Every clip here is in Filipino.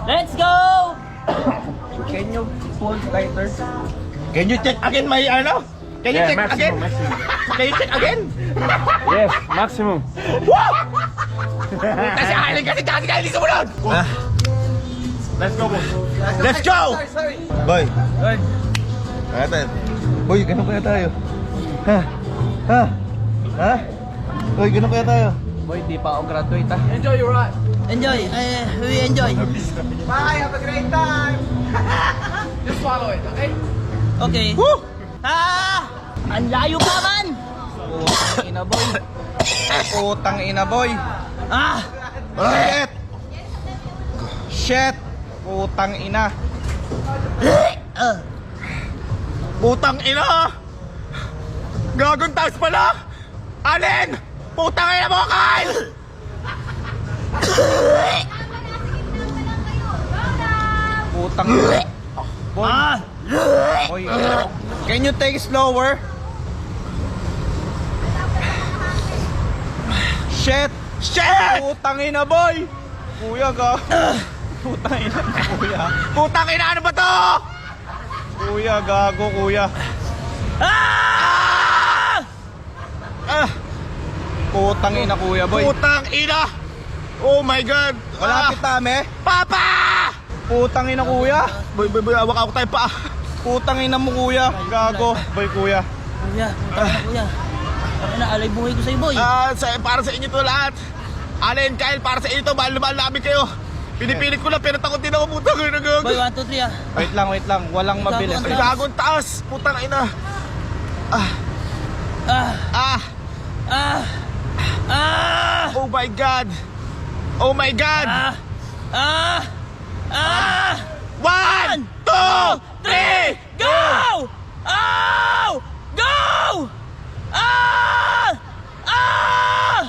Let's go! Can you pull tighter? Can you check again my ano? Can you check again? maximum. Can you check again? Yes, maximum. Kasi aling kasi hindi sumunod. Let's go, boss. Let's go! Boy, Hey. natin. Boy, ganun kaya tayo? Ha? Ha? Ha? Boy, ganun kaya tayo? Boy, di pa ako graduate ah. Enjoy. We enjoy. Bye, have a great time. Just swallow it, okay? Okay. Woo! Ang layo pa man! Putang ina, boy. Putang ina, boy. Ah! Shit! Shit. Putang ina. Putang ina! Gagong taas pala! Alin! Putang ina mo, Kyle! Putang ina. Boy. Ah! Boy. Can you take slower? Shit. Shit! Putang ina, boy. Kuya ka. Putang ina, kuya. Putang ina, ano ba to? Kuya, gago, kuya. Ah! Ah! Putang ina, kuya, boy. Putang ina! Oh my God! Malapit tame. Papa! Putang ina, kuya. Boy, awak ako tayo pa. Putang ina mo, kuya. Gago. Boy, kuya. Kuya, kuya. Ako na, alay buhay ko sa'yo, boy. Para sa inyo to lahat. Alin, Kyle, para sa inyo to. Mahal na mahal namin kayo. Pinipilit ko lang, pero takot din ako. Putang ina, gago. Boy, 1, 2, 3 ah. Wait lang. Walang mabilis. Ay, gagong taas. Putang ina. Ah! Ah! Ah! Ah! Oh my God! Oh my God! Ah! Ah! Ah! 1, 2, 3, Go! Oh! Go! Ah! Ah!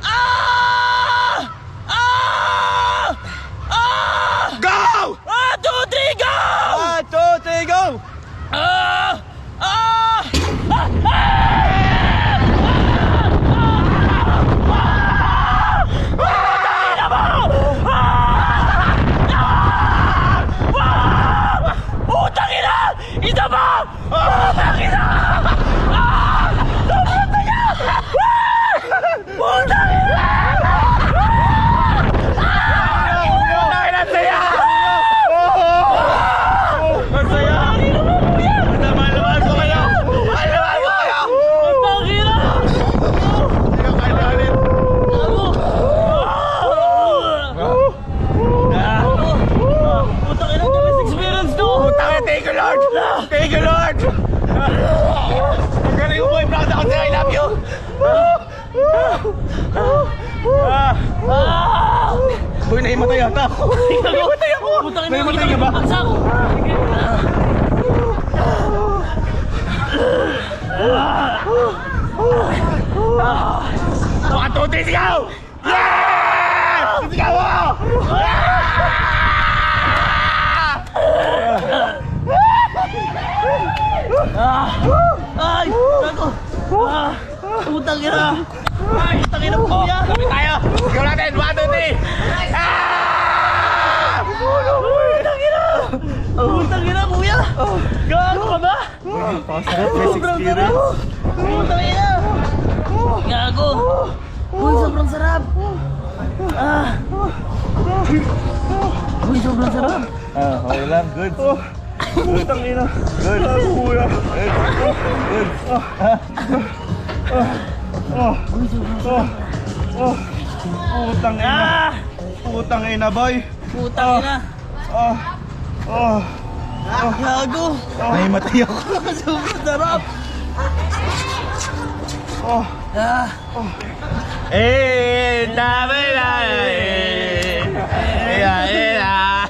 Ah! Ah! Ah! go! 1, 2, 3, go! 1, 2, 3, go! Ah! Ah! Putang ina! Isa ba? Putang ina! Putang ina! Ang saya! Ang saya! Mahal ko kayo! Mahal ko kayo! Putang ina! Hindi ka kaya ulit. Putang ina, the best experience to! Putang ina, thank you Lord! Thank you Lord! Ang galing mo boy, proud ako sa'yo, I love you! Boy, naimatay yata ako! Naimatay ako! Putang ina, Naimatay ka ba? Pagsak! One, two, three, sigaw! Yeah! Sigaw mo! Ay! Gago! Putang ina! Putang ina, kuya! Lapit tayo! Sigaw natin! One, two, three! Putang ina! Putang ina, kuya! Gago ka ba? Sobrang sarap! Putang ina! Gago! Uy, sobrang sarap! Uy, sobrang sarap! Okay lang, good. Putang ina. Good. Kuya. Good. Uy, sobrang sarap! Putang ina. Putang ina, boy. Putang ina! Gago! Naimatay ako! Sobrang sarap! Eh, dami na eh! Yeah.